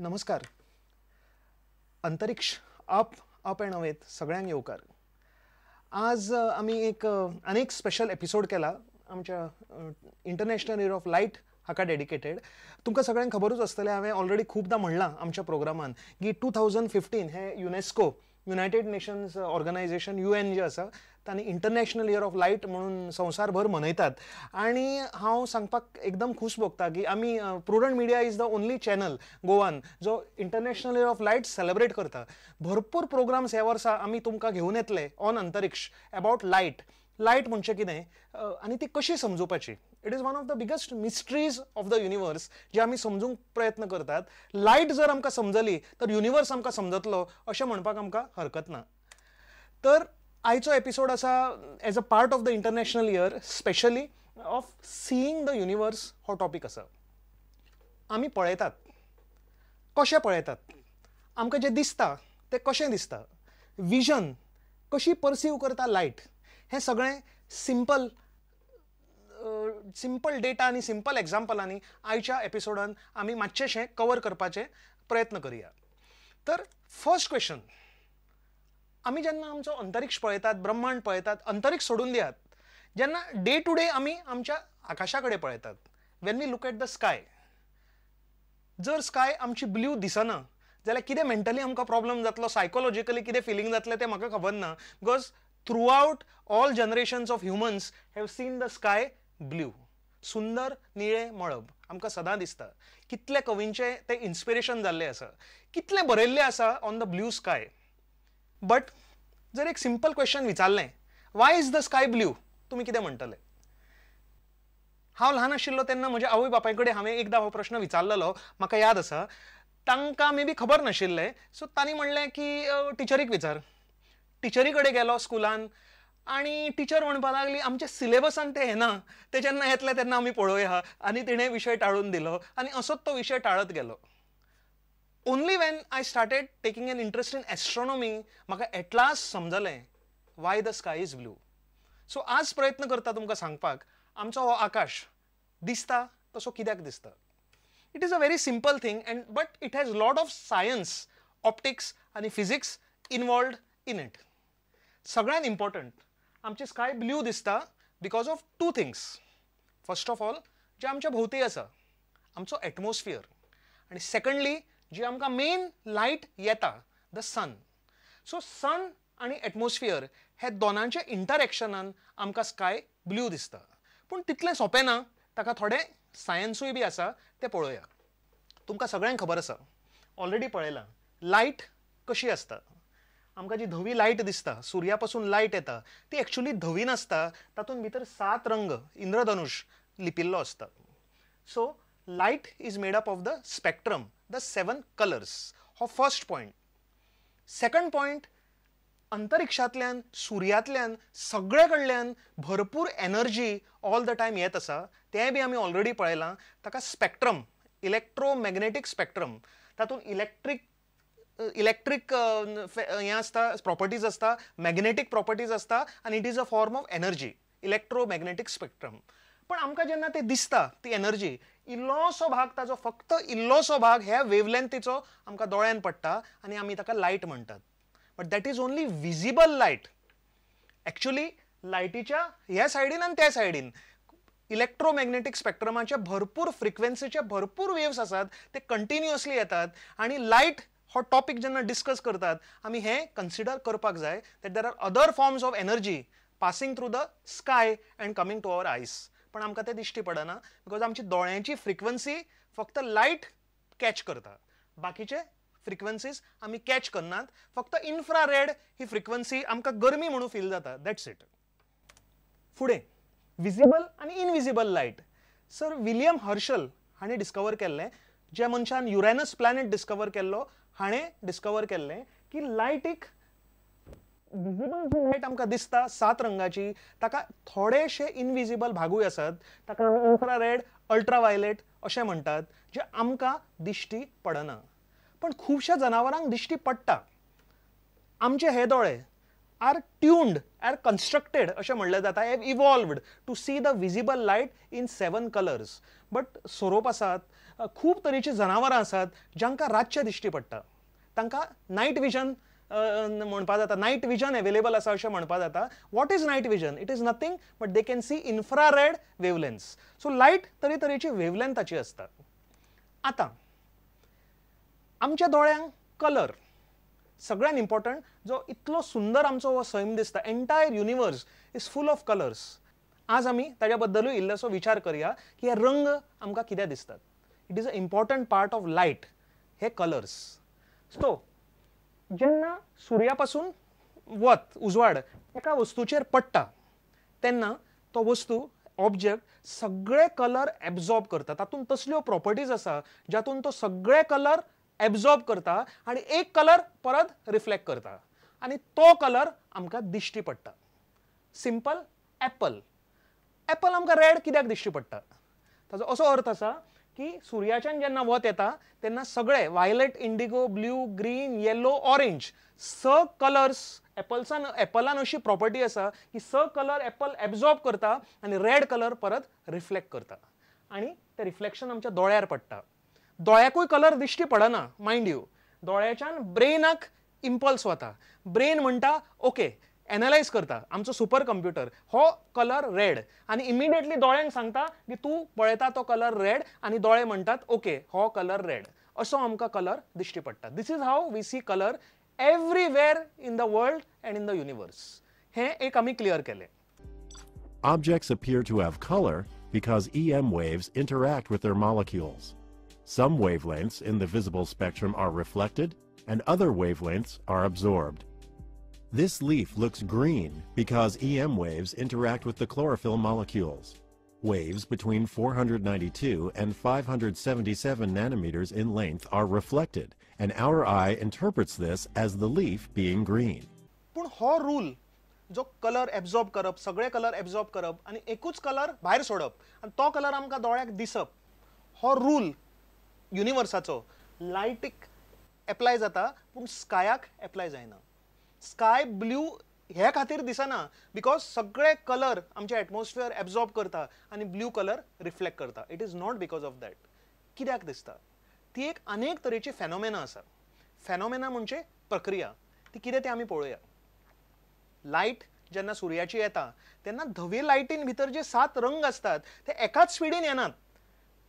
नमस्कार. अंतरिक्ष up up end अवेत सगळ्यांक येवकार. आज आमी एक अनेक स्पेशल एपिसोड केला आमच्या इंटरनॅशनल इयर ऑफ लायट हाका डेडिकेटेड. तुमकां सगळ्यांक खबरूच आसतलें, हांवें ऑलरेडी खूबदां म्हणलां आमच्या प्रोग्रामान की 2015 हे UNESCO united nations organisation UN जे आसा तांणी इंटरनॅशनल इयर ऑफ लायट म्हणून संवसारभर मनयतात. आनी हांव सांगपाक एकदम खूश भोगता की आमी prudent media is the only channel गोवान जो international year of light celebrate करता. भरपूर प्रोग्राम्स ह्या वर्सा आमी तुमकां घेवन येतले ऑन अंतरिक्ष अबाउट लायट. लायट म्हणजे कितें आनी ती कशी समजुपाची. It is one of the biggest mysteries of the universe जे आमी समजूंक प्रयत्न करतात. लायट जर आमकां समजली तर युनिवर्स आमकां समजतलो अशें म्हणपाक आमकां हरकत ना. तर आयचो एपिसोड आसा as a part of the international year specially of seeing the universe हो टॉपीक आसा. आमी पळयतात, कशें पळयतात, आमकां जें दिसता तें कशें दिसता, विजन कशी परसीव करता लायट, हें सगळें सिंपल डेटा आनी सिंपल एग्जाम्पलांनी आयच्या एपिसोडान आमी मातशेंशें कवर करपाचे प्रयत्न करुया. तर फर्स्ट क्वेश्चन, आमी जेन्ना आमचो अंतरिक्ष पळयतात, ब्रह्मांड पळयतात, अंतरिक्ष सोडून दियात, जेन्ना डे टू डे आमी आमच्या आकाशा कडेन पळयतात, when we look at the sky, जर स्काय आमची ब्ल्यू दिसना जाल्यार कितें मेंटली आमकां प्रॉब्लम जातलो, सायकोलॉजिकली कितें फिलींग जातलें तें म्हाका खबर ना. Because throughout all generations of humans have seen the sky blue. सुंदर निळें मळब आमकां सदां दिसता. कितले कवींचे ते इन्स्पिरेशन जाल्लें आसा, कितलें बरयल्लें आसा on the blue sky. But जर एक सिंपल क्वेश्चन विचारलें, Y is the sky blue, तुमी कितें म्हणटले? हांव ल्हान आशिल्लो तेन्ना म्हज्या आवय बापाय कडेन हांवें एकदां हो प्रश्न विचारलेलो, म्हाका याद आसा. तांकां मे बी खबर नाशिल्लें, सो तांणी म्हणलें की टिचरीक विचार. टिचरी कडेन गेलो स्कुलान आनी टिचर म्हणपाक लागली आमच्या सिलेबसान तें येना, तें जेन्ना येतलें तेन्ना आमी पळोवया. आनी तिणें विशय टाळून दिलो आनी असोच तो विशय टाळत गेलो. Only when I started taking an interest in astronomy म्हाका एट लास्ट समजलें why the sky is blue. So आज प्रयत्न करता तुमकां सांगपाक आमचो हो आकाश दिसता तसो कित्याक दिसता. It is a very simple thing end but it has lot of science, optics आनी फिजिक्स इनवॉल्वड इन इट. सगळ्यांत इम्पॉर्टंट, आमची स्काय ब्ल्यू दिसता because of two things. First of all जे आमच्या भोवती आसा आमचो एटमॉस्फियर, आनी सेकंडली जी आमकां मेन लायट येता द सन. सो सन आनी एटमॉस्फियर हे दोनांचे इंटरॅक्शनान आमकां स्काय ब्ल्यू दिसता. पूण तितलें सोंपें ना, ताका थोडें सायन्सूय बी आसा, तें पळोवया. तुमकां सगळ्यांक खबर आसा, ऑलरेडी पळयलां, लायट कशी आसता. आमकां जी धवी लायट दिसता, सुर्या पासून लायट येता, ती एक्चुअली धवी नासता, तातूंत भितर 7 रंग इंद्रधनुश लिपिल्लो आसता. So light is made up of the spectrum, the 7 colours. हो फर्स्ट पॉयंट. सेकंड पॉयंट, अंतरिक्षांतल्यान, सुर्यांतल्यान, सगळे कडल्यान भरपूर एनर्जी ऑल द टायम येत आसा. तें बी आमी ऑलरेडी पळयलां. ताका स्पेक्ट्रम, इलेक्ट्रोमॅग्नेटीक स्पेक्ट्रम, तातूंत इलेक्ट्रीक हें आसता, प्रॉपर्टीज आसता, मॅग्नेटीक प्रॉपर्टीज आसता, आनी it is a form of energy, electromagnetic spectrum. पण आमकां जेन्ना तें दिसता, ती एनर्जी, इल्लोसो भाग, ताचो फक्त इल्लोसो भाग ह्या वेवलेंथीचो आमकां दोळ्यान पडटा आनी आमी ताका लायट म्हणटात. But that is only visible light. Actually लायटीच्या ह्या सायडीन आनी त्या सायडीन इलेक्ट्रोमॅग्नेटीक स्पेक्ट्रमाचे भरपूर फ्रिक्वेन्सीचे भरपूर वेव्स आसात, ते कंटिन्युअसली येतात. आनी लायट हो टॉपिक जेन्ना डिस्कस करतात आमी हें कन्सिडर करपाक जाय that there are other forms of energy passing through the sky and coming to our eyes. पण आमकां तें दिश्टी पडना बिकॉज आमची दोळ्यांची फ्रिक्वेन्सी फक्त लायट कॅच करता. बाकीचे फ्रिक्वेन्सीज आमी कॅच करनात. फक्त इन्फ्रारेड ही फ्रिक्वेन्सी आमकां गरमी म्हणून फील जाता, दॅट्स इट. फुडें विजिबल आनी invisible light. Sir William Herschel हाणें डिस्कवर केल्लें, ज्या मनशान युरेनस प्लॅनेट डिस्कवर केल्लो, हाणें डिस्कवर केल्लें की लायटीक विजिबल जी लायट आमकां दिसता 7 रंगाची, ताका थोडेशे इनविजिबल भागूय आसात. ताका इन्फ्रारेड, अल्ट्रावायलेट अशें म्हणटात, जे आमकां दिश्टी पडना. पण खुबश्या जनावरांक दिश्टी पडटा. आमचे हे दोळे आर ट्यून्ड, आर कन्स्ट्रक्टेड अशें म्हणलें जाता, have evolved to see the visible light in 7 colours. But सोरोप आसात, खूब तरेचीं जनावरां आसात जांकां रातचें दिश्टी पडटा. तांकां नायट विजन म्हणपा जाता, नायट विजन अवेलेबल आसा अशें म्हणपा जाता. What is night vision? It is nothing but they can see infrared wavelengths. So light तरेतरेची वेवलेंथाची आसता. आतां आमच्या दोळ्यांक कलर सगळ्यान इम्पॉर्टंट, जो इतलो सुंदर आमचो हो सैम दिसता, entire universe is full of colours. आज आमी ताज्या बद्दलूय इल्लोसो विचार करुया की हे रंग आमकां कित्याक दिसतात. It is a important part of light, हे कलर्स. सो जेन्ना सुर्या पासून वत उजवाड एका वस्तूचेर पडटा तेन्ना तो वस्तू ऑब्जेक्ट सगळे कलर एब्झॉर्ब करता. तातूंत तसल्यो प्रॉपर्टीज आसा जातून तो सगळे कलर एब्झॉर्ब करता आनी एक कलर परत रिफ्लेक्ट करता आनी तो कलर आमकां दिश्टी पडटा. Simple, Apple. एप्पल आमकां रेड कित्याक दिश्टी पडटा? ताचो असो अर्थ आसा की सुर्याच्यान जेन्ना वत येता तेन्ना सगळे violet, indigo, blue, green, yellow, orange स कलर्स एप्पलान अशी प्रॉपर्टी आसा की स कलर एप्पल एब्झॉर्ब करता आनी रेड कलर परत रिफ्लेक्ट करता आनी ते रिफ्लेक्शन आमच्या दोळ्यार पडटा. दोळ्याकूय कलर दिश्टी पडना, मायंड यू. दोळ्याच्यान ब्रेनाक इम्पल्स वता. ब्रेन म्हणटा ओके, एनालायज करता, आमचो सुपर कंप्युटर, हो कलर रेड, आनी इमिडिएटली दोळ्यांक सांगता की तूं पळयता तो कलर रेड, आनी दोळे म्हणटात ओके हो कलर रेड. असो आमकां कलर दिश्टी पडटा. This is how we see colour everywhere in the world and in the universe. हें एक आमी क्लियर केलें. Objects appear to have color because EM waves interact with their molecules. Some wavelengths in the visible spectrum are reflected, and other wavelengths are absorbed. This leaf looks green because EM waves interact with the chlorophyll molecules. Waves between 492 and 577 nanometers in length are reflected, and our eye interprets this as the leaf being green. पूण हो rule, जो colour एब्झॉर्ब करप, सगळे colour एब्झॉर्ब करप आनी एकूच colour भायर सोडप आनी तो कलर आमकां दोळ्याक दिसप, हो रूल युनिवर्साचो लायटीक एप्लाय जाता पूण स्कायाक एप्लाय जायना. स्काय ब्लू हे खातीर दिसना बिकॉज सगळे कलर आमचे एटमॉस्फियर एब्झॉर्ब करता आनी ब्लू कलर रिफ्लेक्ट करता. It is not because of that. कित्याक दिसता? ती एक अनेक तरेची फेनोमेना आसा. फेनोमेना म्हणजे प्रक्रिया. ती कितें तें आमी पळोवया. लायट जेन्ना सुर्याची येता तेन्ना धवे लायटीन भितर जे 7 रंग असतात ते एकाच स्पिडीन येनात.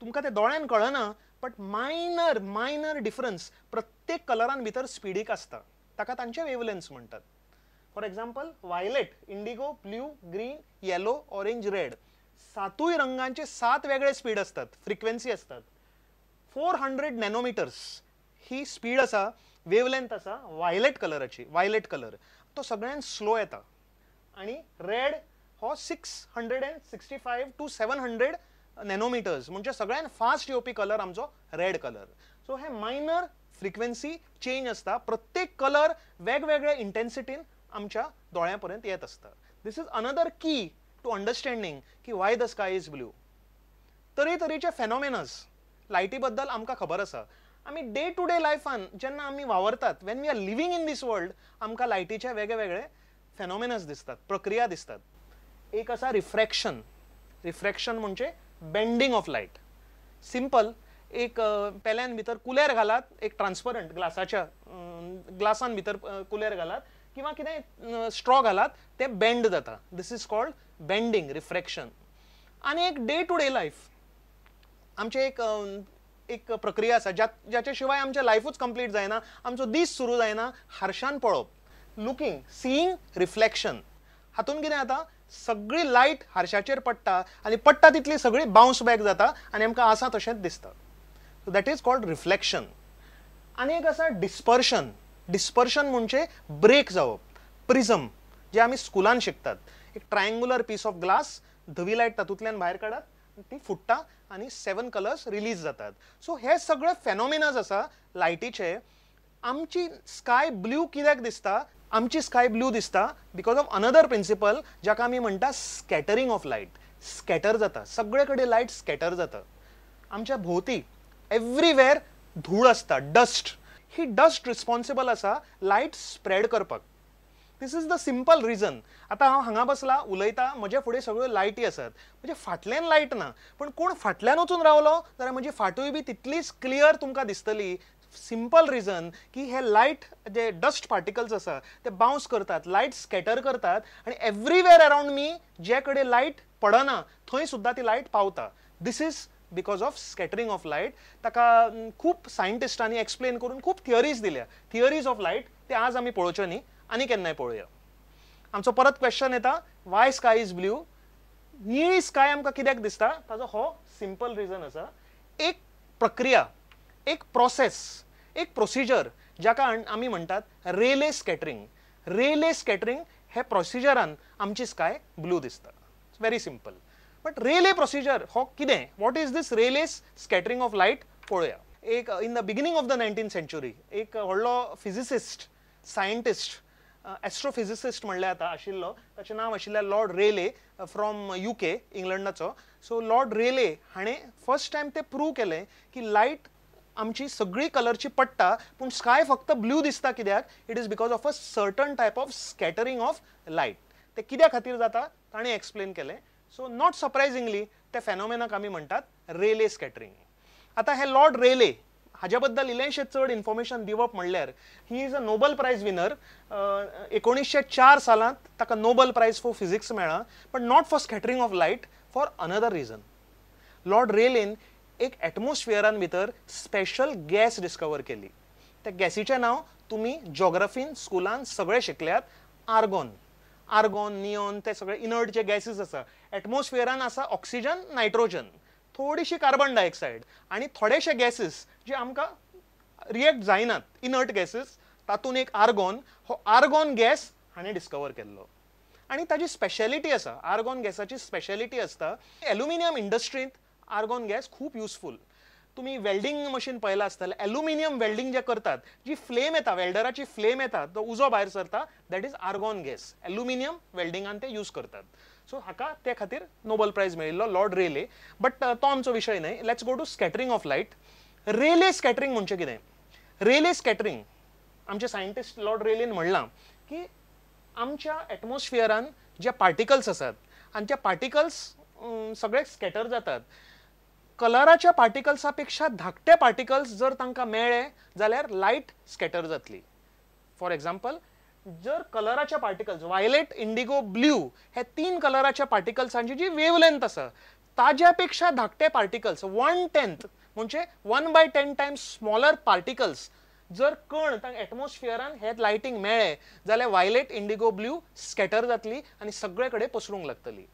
तुमकां ते दोळ्यान कळना बट मायनर डिफरन्स प्रत्येक कलरान भितर स्पिडीक आसता. ताका तांचे वेवलेंथ्स म्हणटात. For example violet, indigo, blue, green, yellow, orange, red 7 रंगांचे 7 वेगळे स्पीड असतात, फ्रिक्वेन्सी असतात. 400 नॅनोमीटर्स ही स्पीड आसा, वेवलेंथ आसा वायलेट कलराची. वायलेट कलर तो सगळ्यान स्लो येता आनी रेड हो 665 टू 700 नॅनोमीटर्स म्हणजे सगळ्यान फास्ट येवपी कलर आमचो रेड कलर. सो हे मायनर फ्रिक्वेन्सी चेंज असता. प्रत्येक कलर वेगवेगळ्या इंटेन्सिटीन आमच्या दोळ्यापर्यंत येत असता. दिस इज अनदर की टू अंडरस्टँडिंग की why the sky is blue. तरेतरेचे फेनोमेनास लायटी बद्दल आमकां खबर आसा. आमी डे टू डे लायफान जेन्ना आमी वावरतात, when we are living in this world, आमकां लायटीचे वेगवेगळे फेनोमेनास दिसतात, प्रक्रिया दिसतात. एक आसा रिफ्रॅक्शन. रिफ्रॅक्शन म्हणजे बेंडिंग ऑफ लायट. सिंपल, एक पेल्यान भितर कुलेर घालात, एक ट्रान्सपरंट ग्लासाच्या ग्लासान भितर कुलेर घालात किंवा कितें स्ट्रॉ घालात, ते बेंड जाता. दिस इज कॉल्ड बेंडिंग, रिफ्रॅक्शन. आनी एक डे टू डे लायफ आमचे एक प्रक्रिया आसा ज्याच्या शिवाय आमचें लायफूच कंप्लीट जायना, आमचो दीस सुरू जायना. हारशान पळोवप, लुकिंग, सीइंग, रिफ्लेक्शन. हातून कितें जाता, सगळी लायट हारशाचेर पडटा आनी पडटा तितली सगळी बाउन्स बॅक जाता आनी आमकां आसा तशेंच दिसता. So that is called reflection. आनी एक आसा डिस्पर्शन. डिस्पर्शन म्हणजे ब्रेक जावप. प्रिझम जे आमी स्कुलान शिकतात. एक ट्रायंगुलर पीस ऑफ ग्लास, धवी लायट तातूंतल्यान भायर काडत, ती फुट्टा आनी 7 कलर्स रिलीज जातात. सो हे सगळे फेनोमेनाज आसा लायटीचे. आमची स्काय ब्लू कित्याक दिसता? आमची स्काय ब्लू दिसता बिकॉज ऑफ अनदर प्रिंसिपल जाका आमी म्हणटा स्कॅटरिंग ऑफ लायट. स्कॅटर जाता, सगळे कडेन लायट स्कॅटर जाता. आमच्या भोवती एवरीवेअर धूळ असता, डस्ट. ही डस्ट रिस्पॉन्सिबल आसा लायट स्प्रेड करपाक. दिस इज द सिंपल रिजन. आता हांव हांगा बसला उलयता, म्हजे फुडें सगळ्यो लायटी आसात, म्हणजे फाटल्यान लायट ना, पण कोण फाटल्यान वचून रावलो जाल्यार म्हजी फाटूय बी तितलीच क्लियर तुमकां दिसतली. सिंपल रिजन की हे लायट जे डस्ट पार्टिकल्स आसा ते बाउन्स करतात, लायट स्कॅटर करतात आणि एव्हरीवेअर अराउंड मी जे कडेन लायट पडना थंय सुद्दां ती लायट पावता. This is because of scattering of light. ताका खूब सायंटिस्टांनी एक्सप्लेन करून खूब थियरीज दिल्या, थियरीज ऑफ लायट. ते आज आमी पळोवच्यो न्ही, आनी केन्नाय पळोवया. आमचो परत क्वेश्चन येता, वाय स्काय इज ब्ल्यू. निळी स्काय आमकां कित्याक दिसता? ताजो हो सिंपल रिजन आसा. एक प्रक्रिया, एक प्रोसेस, एक प्रोसिजर जाका आमी म्हणटात रेले स्कॅटरिंग. रेले स्कॅटरिंग हे प्रोसिजरान आमची स्काय ब्लू दिसता. Very simple. But Rayleigh procedure हो कितें? What is this Rayleigh scattering of light? पळोवया. एक in the beginning of the 19th century एक व्हडलो फिजिसिस्ट, सायंटिस्ट, एस्ट्रोफिजिसिस्ट म्हणले आता आशिल्लो, ताचें नांव आशिल्लें लॉर्ड रेले फ्रॉम UK, इंग्लंडाचो. सो लॉर्ड रेले हाणें फर्स्ट टायम तें प्रूव केलें की लायट आमची सगळी कलरची पडटा, पूण स्काय फक्त ब्लू दिसता. कित्याक? It is because of a certain type of scattering of light. ते कित्या खातीर जाता ताणें एक्सप्लेन केलें. सो नॉट सरप्रायझिंगली ते फेनोमेनाक आमी म्हणटात रेले स्कॅटरिंग. आता हे लॉर्ड रेले हाज्या बद्दल इल्लेशें चड इन्फॉर्मेशन दिवप म्हणल्यार he is a Nobel prize winner. 1904 सालांत ताका नोबल प्रायज फॉर फिजिक्स मेळ्ळा, but not for scattering of light, for another reason. Lord रेलेन एक एटमॉस्फियरान भितर स्पेशल गॅस डिस्कवर केली. त्या गॅसीचें नांव तुमी जॉग्राफीन स्कुलान सगळे शिकल्यात, आर्गॉन. आर्गॉन, निऑन, ते सगळे इनर्ट जे गॅसीस आसा. एटमॉस्फियरान आसा ऑक्सिजन, नायट्रोजन, थोडीशी कार्बन डायऑक्सायड आनी थोडेशे गॅसीस जे आमकां रिएक्ट जायनात, इनर्ट गॅसीस. तातूंत एक आर्गॉन. हो आर्गॉन गॅस हाणें डिस्कवर केल्लो आनी ताजी स्पेशालिटी आसा. आर्गॉन गॅसाची स्पेशालिटी आसता, एल्युमिनियम इंडस्ट्रींत आर्गॉन गॅस खूब युजफूल. तुम्ही वेल्डिंग मशीन पळयला आसतलें, एल्युमिनियम वेल्डिंग जे करतात, जी फ्लेम येता, वेल्डराची फ्लेम येता, तो उजो भायर सरता, that is argon gas. Aluminium वेल्डिंगान ते यूज करतात. सो हाका ते खातीर नोबल प्रायज मेळिल्लो लॉर्ड रेले. बट तो आमचो विशय न्हय. Let's go to scattering of light. Rayleigh scattering म्हणजे कितें? रेले स्कॅटरिंग आमचे सायंटिस्ट लॉर्ड रेलेन म्हणलां की आमच्या एटमॉस्फियरान जे पार्टिकल्स आसात आनी ते पार्टिकल्स सगळे स्कॅटर जातात. कलराच्या पार्टिकल्सा पेक्षा धाकटे पार्टिकल्स जर तांकां मेळ्ळे जाल्यार लायट स्कॅटर जातली. फॉर एक्झाम्पल, जर कलराच्या पार्टिकल्स वायलेट, इंडिगो, ब्ल्यू हे 3 कलराच्या पार्टिकल्सांची जी वेवलेंथ आसा ताज्या पेक्षा धाकटे पार्टिकल्स 1/10 म्हणजे 1/10 टायम्स स्मॉलर पार्टिकल्स जर कण तांकां एटमॉस्फियरान हे लायटींग मेळ्ळे जाल्यार वायलेट, इंडिगो, ब्ल्यू स्कॅटर जातली आनी सगळे कडेन पसरूंक लागतली.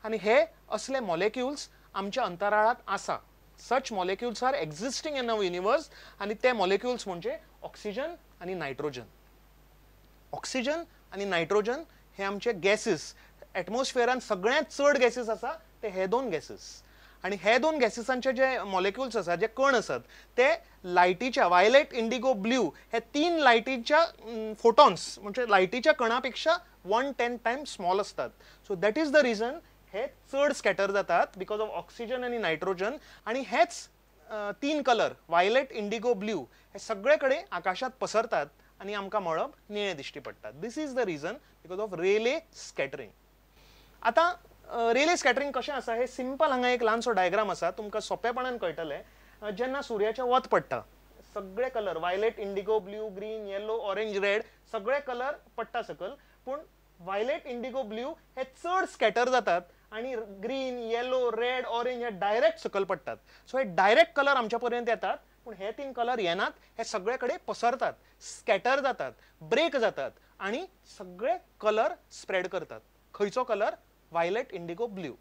आनी हे असले मॉलिक्युल्स आमच्या अंतराळात आसा. Such molecules are existing in our universe आनी ते मॉलिक्युल्स म्हणजे ऑक्सिजन आनी नायट्रोजन. ऑक्सिजन आनी नायट्रोजन हे आमचे गॅसीस. एटमॉस्फियरान सगळ्यांत चड गॅसीस आसा ते हे 2 गॅसीस. आनी हे 2 गॅसीसांचे जे मॉलिक्युल्स आसा, जे कण आसात, ते लायटीच्या वायलेट, इंडिगो, ब्ल्यू हे 3 लायटीच्या फोटॉन्स म्हणजे लायटीच्या कणा पेक्षा 1/10 टायम्स स्मॉल असतात. So that is the region हे चड स्कॅटर जातात बिकॉज ऑफ ऑक्सिजन आनी नायट्रोजन. आनी हेच 3 कलर वायलेट, इंडिगो, ब्ल्यू हे सगळे कडेन आकाशात पसरतात आनी आमकां मळब निळे दिश्टी पडटात. This is the reason because of Rayleigh scattering. आता रेले स्कॅटरिंग कशें आसा हे सिंपल हांगा एक ल्हानसो डायग्राम आसा, तुमकां सोंपेपणान कळटलें. जेन्ना सुर्याचें वत पडटा सगळे colour violet, indigo, blue, green, yellow, orange, red सगळे कलर पडटा सकल, पूण वायलेट, इंडिगो, ब्ल्यू हे चड स्कॅटर जातात आनी ग्रीन, येलो, रेड, ऑरेंज हे डायरेक्ट सकल पडटात. सो हे डायरेक्ट कलर आमच्या पर्यंत येतात, पूण हे 3 कलर येनात. हे सगळे कडेन पसरतात, स्कॅटर जातात, ब्रेक जातात आनी सगळे कलर स्प्रेड करतात. खंयचो कलर? Violet, indigo, blue.